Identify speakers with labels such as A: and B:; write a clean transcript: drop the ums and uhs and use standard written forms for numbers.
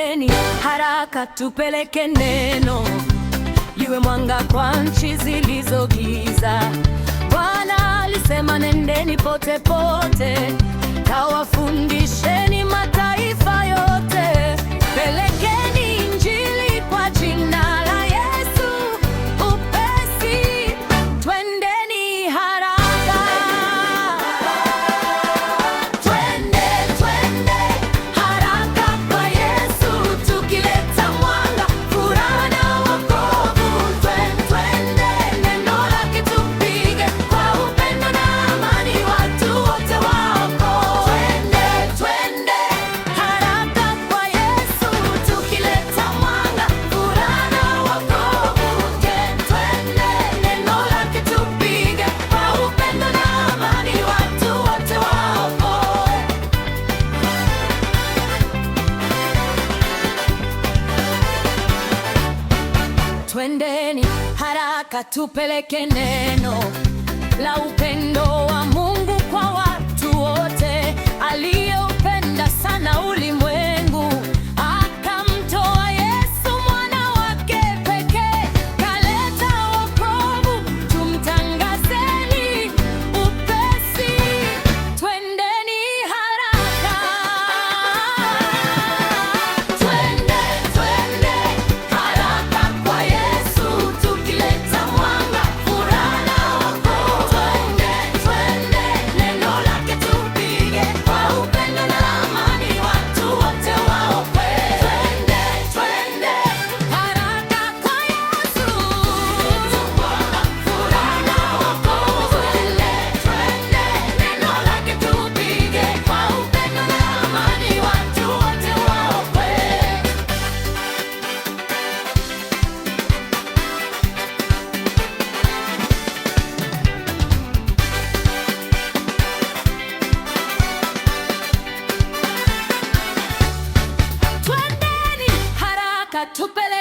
A: Twendeni haraka tupeleke neno, liwe mwanga kwa nchi zilizo giza. Bwana alisema nendeni pote pote, kawafundisheni mataifa yote. Pelekeni Injili kwa jina la Yesu upesi. Twendeni haraka. Twende haraka kwa Yesu, tukileta mwanga, furaha na wokovu. Twende neno lake tupige, kwa upendo na amani watu wote waokoe. Twende haraka kwa Yesu, tukileta mwanga, furaha na wokovu. Twende neno lake tupige, kwa upendo na amani watu wote waokoe. Twendeni haraka tupeleke neno la upendo wa Mungu kwa watu wote. Aliyeupenda sana ulimwengu, akamtoa Yesu mwana wake pekee, kaleta wokovu. Tumtangazeni upesi. Twendeni haraka. Twende haraka kwa Yesu, tukileta mwanga, furaha na wokovu. Twende neno lake tupige, kwa upendo na amani watu wote waokoe. Twende haraka kwa Yesu, furaha na wokovu. Twende neno lake tupige, kwa upendo na amani watu wote waokoe. Twendeni haraka tupeleke